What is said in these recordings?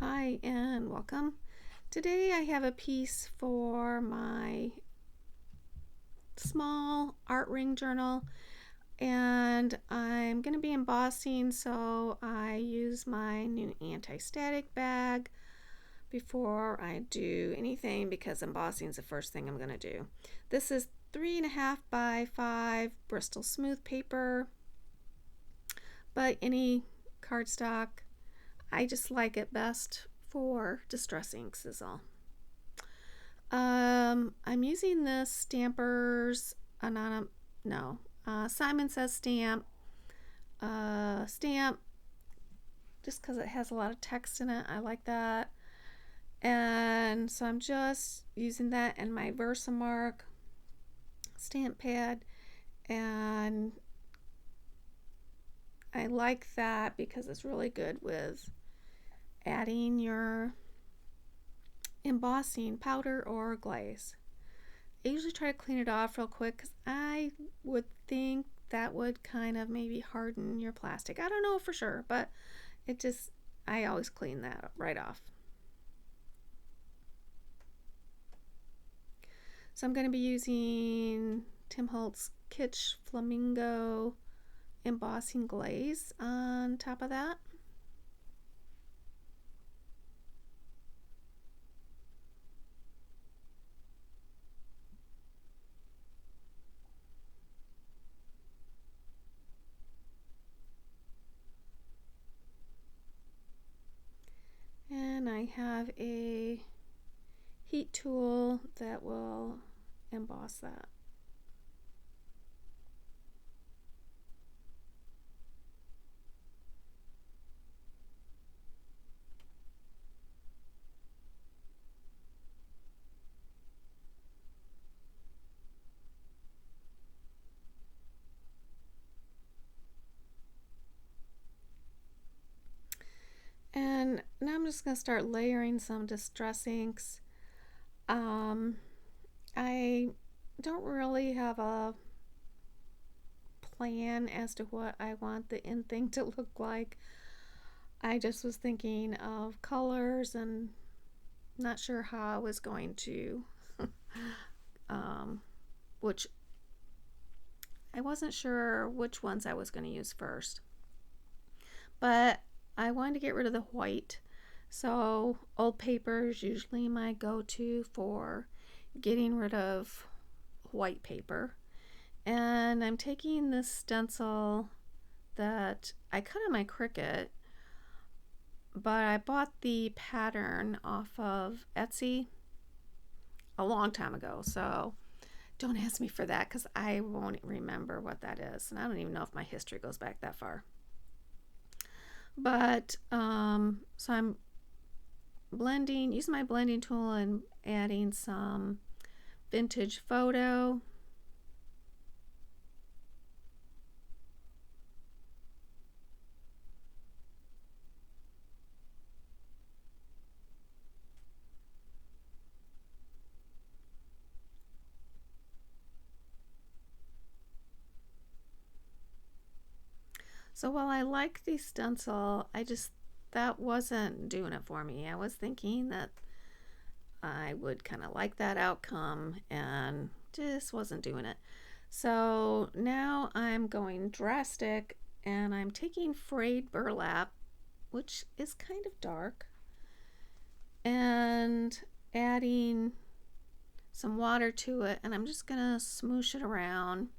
Hi and welcome. Today I have a piece for my small art ring journal, and I'm going to be embossing, so I use my new anti-static bag before I do anything because embossing is the first thing I'm going to do. This is 3.5 by 5 Bristol smooth paper, but any cardstock. I just like it best for distress inks is all. I'm using this Stampers Simon Says stamp just because it has a lot of text in it. I like that, and so I'm just using that and my Versamark stamp pad, and I like that because it's really good with adding your embossing powder or glaze. I usually try to clean it off real quick because I would think that would kind of maybe harden your plastic. I don't know for sure, but I always clean that right off. So I'm going to be using Tim Holtz Kitsch Flamingo embossing glaze on top of that. And I have a heat tool that will emboss that. And now I'm just going to start layering some distress inks. I don't really have a plan as to what I want the end thing to look like. I just was thinking of colors and not sure how I was going to, which I wasn't sure which ones I was going to use first. But I wanted to get rid of the white. So old paper is usually my go-to for getting rid of white paper. And I'm taking this stencil that I cut on my Cricut, but I bought the pattern off of Etsy a long time ago. So don't ask me for that because I won't remember what that is. And I don't even know if my history goes back that far. But so I'm using my blending tool and adding some vintage photo. So while I like the stencil, that wasn't doing it for me. I was thinking that I would kind of like that outcome and just wasn't doing it. So now I'm going drastic and I'm taking frayed burlap, which is kind of dark, and adding some water to it, and I'm just gonna smoosh it around,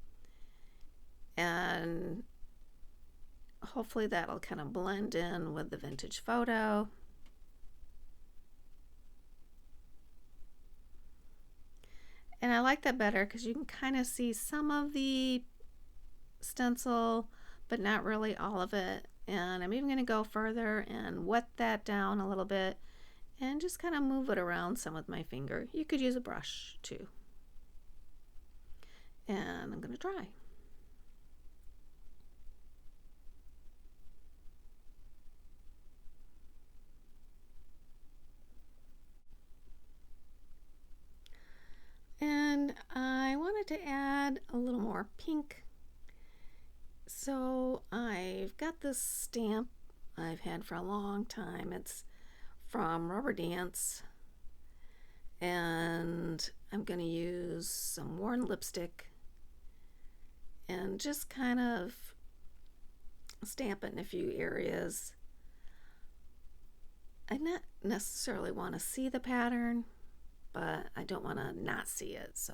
and hopefully that'll kind of blend in with the vintage photo. And I like that better because you can kind of see some of the stencil, but not really all of it. And I'm even going to go further and wet that down a little bit and just kind of move it around some with my finger. You could use a brush too. And I'm going to try. And I wanted to add a little more pink. So I've got this stamp I've had for a long time. It's from Rubber Dance, and I'm going to use some worn lipstick and just kind of stamp it in a few areas. I not necessarily want to see the pattern, but I don't want to not see it. So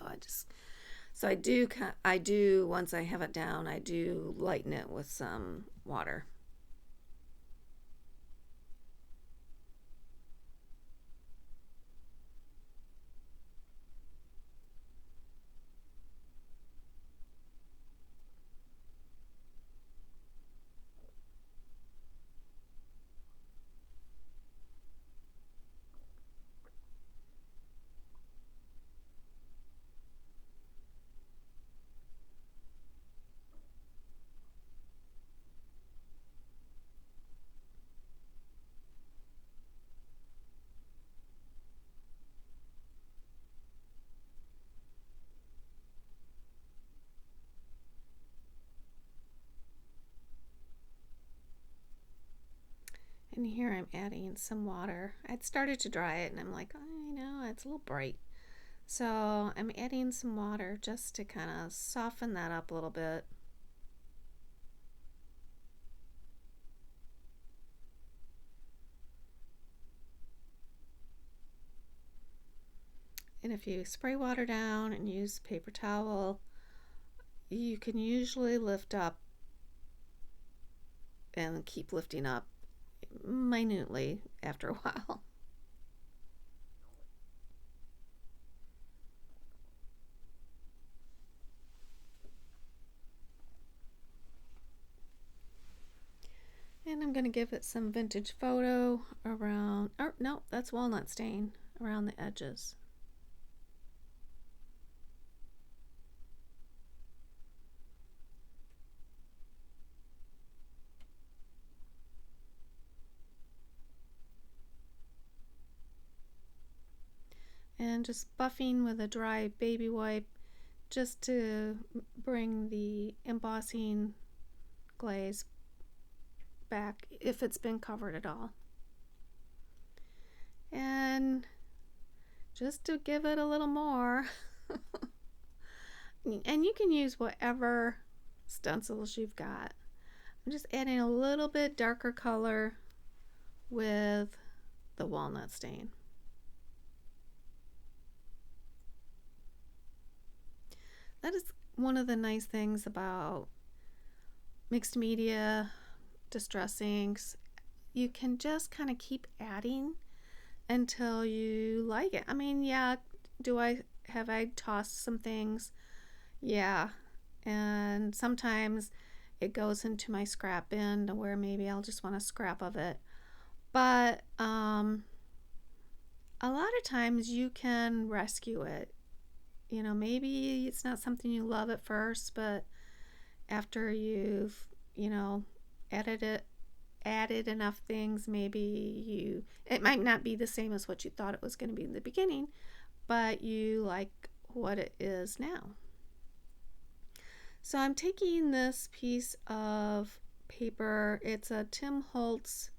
I do once I have it down, I do lighten it with some water. And here I'm adding some water. I'd started to dry it and I'm like, I know it's a little bright. So I'm adding some water just to kind of soften that up a little bit. And if you spray water down and use paper towel, you can usually lift up and keep lifting up minutely after a while. And I'm going to give it some vintage photo around, oh no, that's walnut stain around the edges. And just buffing with a dry baby wipe just to bring the embossing glaze back if it's been covered at all. And just to give it a little more, and you can use whatever stencils you've got. I'm just adding a little bit darker color with the walnut stain. That is one of the nice things about mixed media, distress inks. You can just kind of keep adding until you like it. I mean, yeah, have I tossed some things? Yeah. And sometimes it goes into my scrap bin where maybe I'll just want a scrap of it. But a lot of times you can rescue it. You know, maybe it's not something you love at first, but after you've, added enough things, maybe it might not be the same as what you thought it was going to be in the beginning, but you like what it is now. So I'm taking this piece of paper. It's a Tim Holtz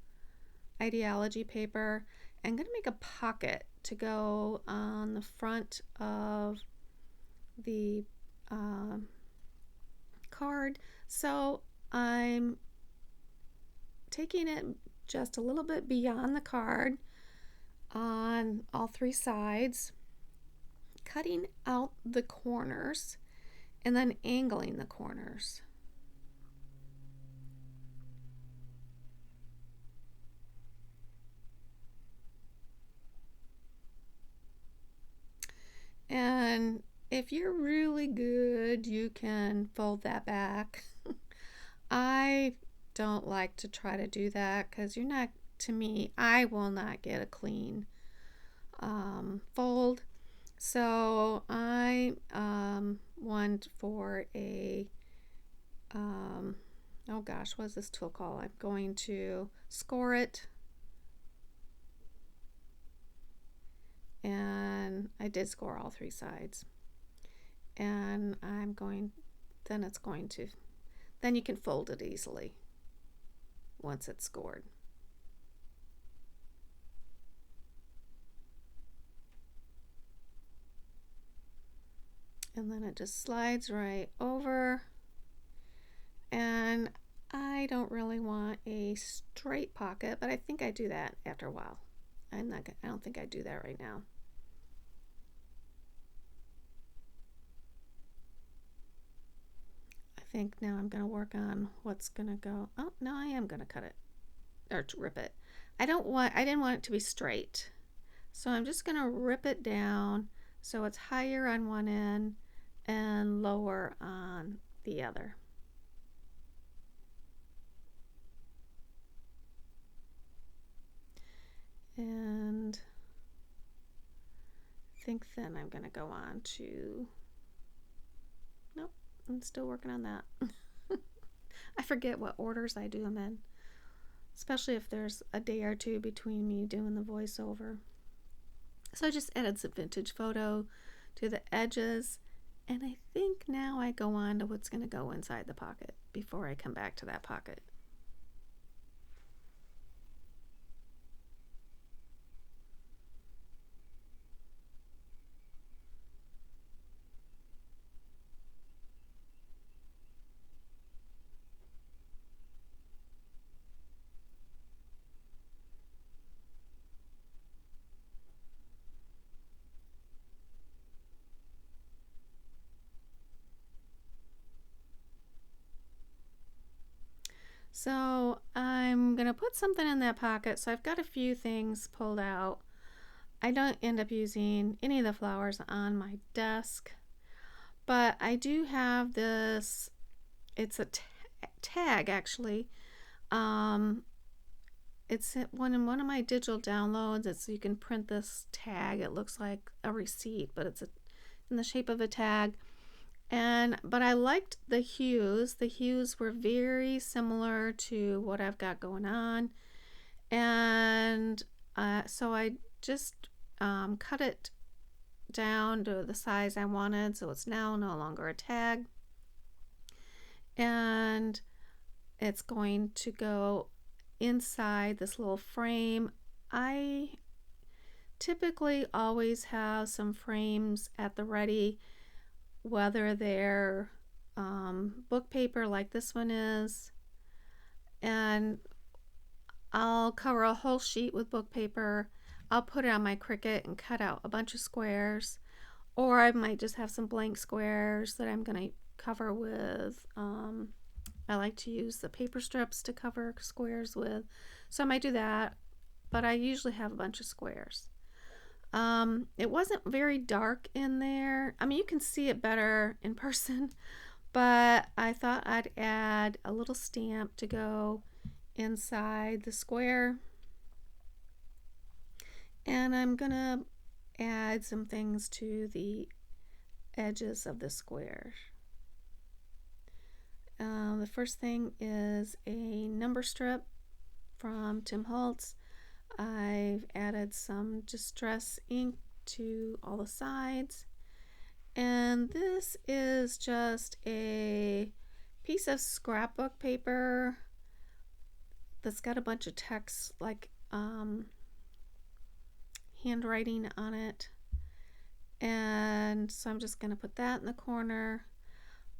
Idea-ology paper. I'm going to make a pocket to go on the front of the card. So I'm taking it just a little bit beyond the card on all three sides, cutting out the corners, and then angling the corners. And if you're really good, you can fold that back. I don't like to try to do that because I will not get a clean fold. So I went for a, oh gosh, what's this tool called? I'm going to score it. And I did score all three sides. And then you can fold it easily once it's scored. and then it just slides right over. And I don't really want a straight pocket, but I think I do that after a while. I don't think I do that right now. I think now I'm going to work on what's going to go. Oh, no, I am going to cut it or to rip it. I didn't want it to be straight. So I'm just going to rip it down so it's higher on one end and lower on the other. And I think then I'm going to go on to, nope, I'm still working on that. I forget what orders I do them in, especially if there's a day or two between me doing the voiceover. So I just added some vintage photo to the edges, and I think now I go on to what's going to go inside the pocket before I come back to that pocket. So I'm going to put something in that pocket. So I've got a few things pulled out. I don't end up using any of the flowers on my desk, but I do have this, it's a tag actually. It's in one of my digital downloads. You can print this tag. It looks like a receipt, but it's in the shape of a tag. But I liked the hues. The hues were very similar to what I've got going on. And so I just cut it down to the size I wanted. So it's now no longer a tag. And it's going to go inside this little frame. I typically always have some frames at the ready, whether they're book paper like this one is, and I'll cover a whole sheet with book paper. I'll put it on my Cricut and cut out a bunch of squares, or I might just have some blank squares that I'm going to cover with. I like to use the paper strips to cover squares with, so I might do that, but I usually have a bunch of squares. It wasn't very dark in there. I mean, you can see it better in person, but I thought I'd add a little stamp to go inside the square. And I'm gonna add some things to the edges of the square. The first thing is a number strip from Tim Holtz. I've added some distress ink to all the sides, and this is just a piece of scrapbook paper that's got a bunch of text, like handwriting on it, and so I'm just going to put that in the corner.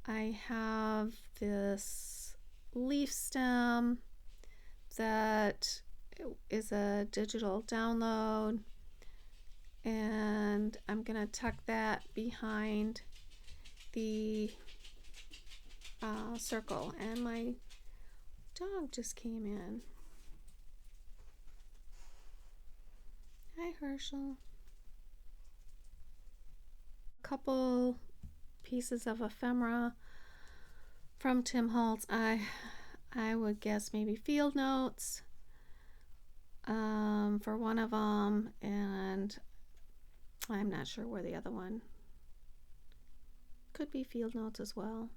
I have this leaf stem that is a digital download, and I'm gonna tuck that behind the circle. And my dog just came in. Hi, Herschel. A couple pieces of ephemera from Tim Holtz. I would guess maybe field notes for one of them, and I'm not sure where the other one could be. Field notes as well.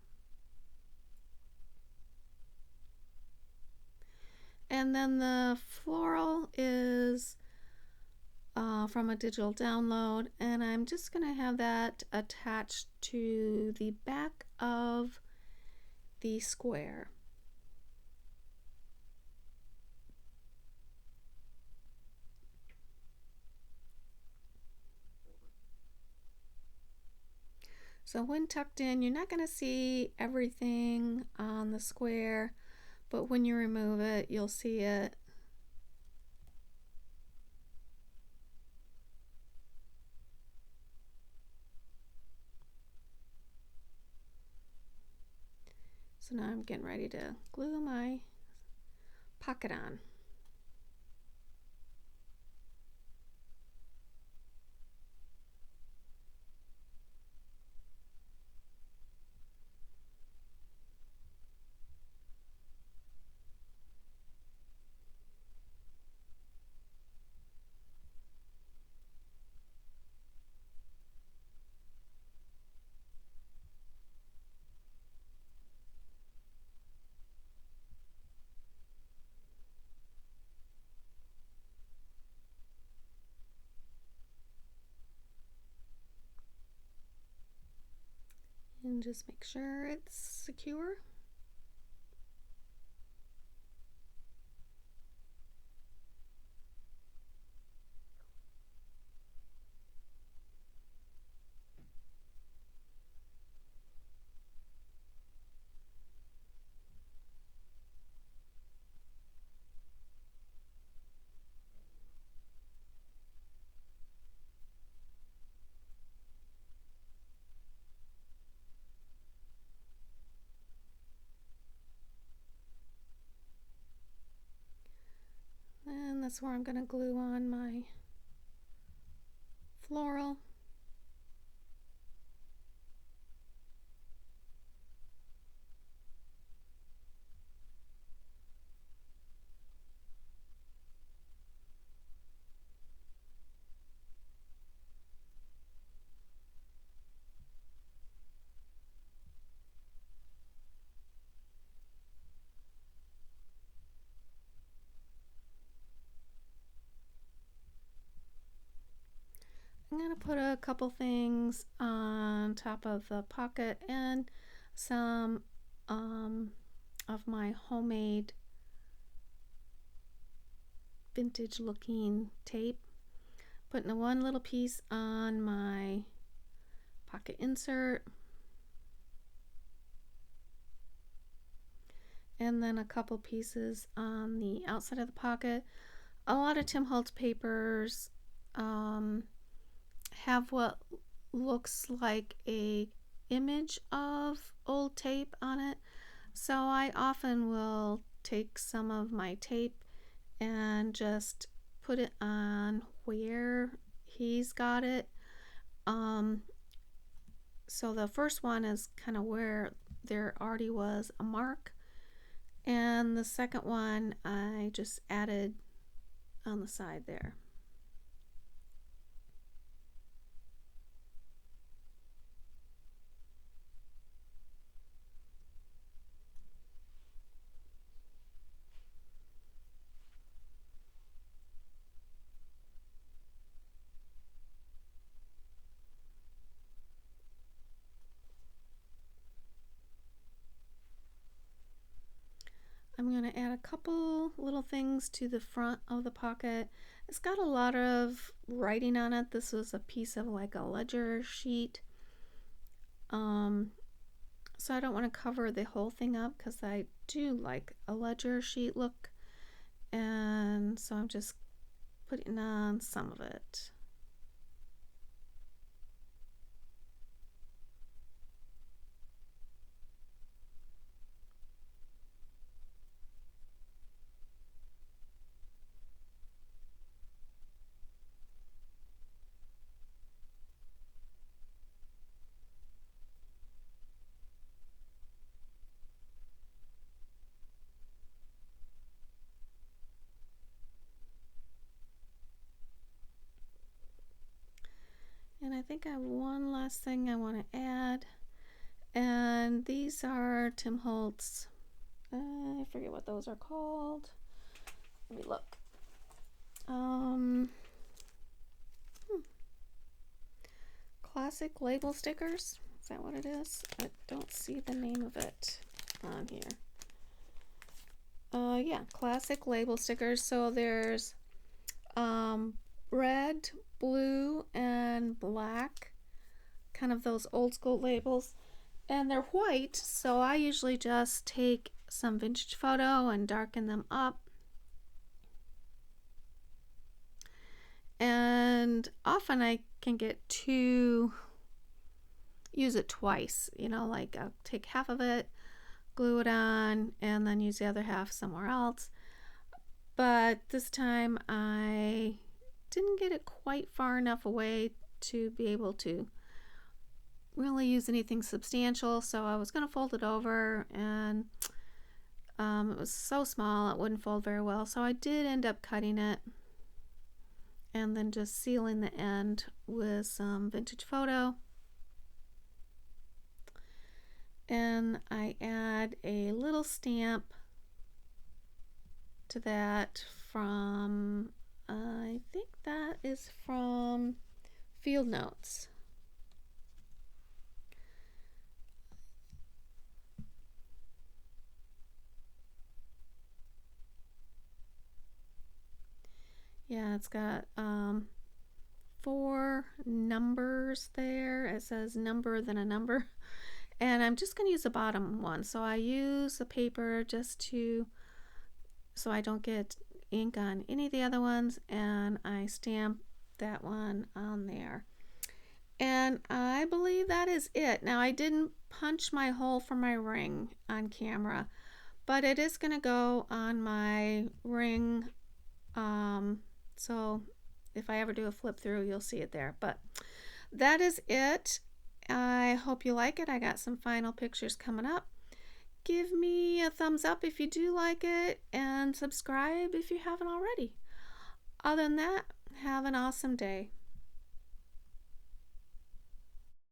And then the floral is from a digital download, and I'm just going to have that attached to the back of the square. So when tucked in, you're not going to see everything on the square, but when you remove it, you'll see it. So now I'm getting ready to glue my pocket on. And just make sure it's secure. And that's where I'm going to glue on my floral. I'm going to put a couple things on top of the pocket and some of my homemade vintage looking tape. Putting one little piece on my pocket insert, and then a couple pieces on the outside of the pocket. A lot of Tim Holtz papers have what looks like a image of old tape on it, so I often will take some of my tape and just put it on where he's got it. So the first one is kind of where there already was a mark, and the second one I just added on the side there. I'm going to add a couple little things to the front of the pocket. It's got a lot of writing on it. This was a piece of like a ledger sheet. So I don't want to cover the whole thing up because I do like a ledger sheet look. And so I'm just putting on some of it. And I think I have one last thing I want to add, and these are Tim Holtz. I forget what those are called. Let me look. Classic label stickers. Is that what it is? I don't see the name of it on here. Yeah, classic label stickers. So there's red, blue, and black kind of those old school labels, and they're white, so I usually just take some vintage photo and darken them up. And often I can get to use it twice, you know, like I'll take half of it, glue it on, and then use the other half somewhere else. But this time I didn't get it quite far enough away to be able to really use anything substantial, so I was going to fold it over, and it was so small it wouldn't fold very well, so I did end up cutting it and then just sealing the end with some vintage photo. And I add a little stamp to that from, I think that is from Field Notes. Yeah, it's got 4 numbers there. It says number then a number. And I'm just going to use the bottom one. So I use the paper just to, so I don't get ink on any of the other ones, and I stamp that one on there. And I believe that is it. Now, I didn't punch my hole for my ring on camera, but it is going to go on my ring. So if I ever do a flip through, you'll see it there. But that is it. I hope you like it. I got some final pictures coming up. Give me a thumbs up if you do like it, and subscribe if you haven't already. Other than that, have an awesome day.